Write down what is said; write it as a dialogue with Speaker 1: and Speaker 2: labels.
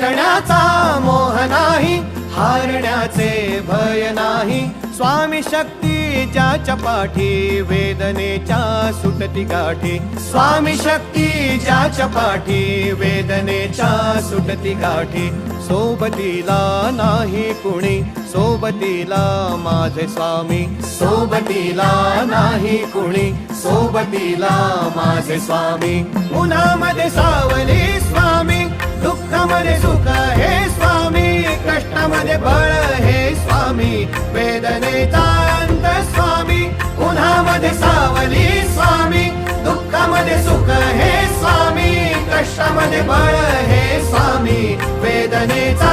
Speaker 1: जिंकण्याचा मोह नाही, हारण्याचे भय नाही. स्वामी शक्ती ज्याच्या पाठी, वेदनेच्या सुटती गाठी. स्वामी शक्ती ज्याच्या पाठी, वेदनेच्या सुटती गाठी. सोबतीला नाही कुणी, सोबतीला माझे स्वामी. सोबतीला नाही कुणी, सोबतीला माझे स्वामी. उन्हामध्ये सावली स्वामी, दुःखामध्ये सुख हे स्वामी. कष्टामध्ये बळ हे स्वामी, वेदनेचा अंत स्वामी. उन्हामध्ये सावली स्वामी, दुःखामध्ये सुख हे स्वामी. कष्टामध्ये बळ हे स्वामी, वेदनेचा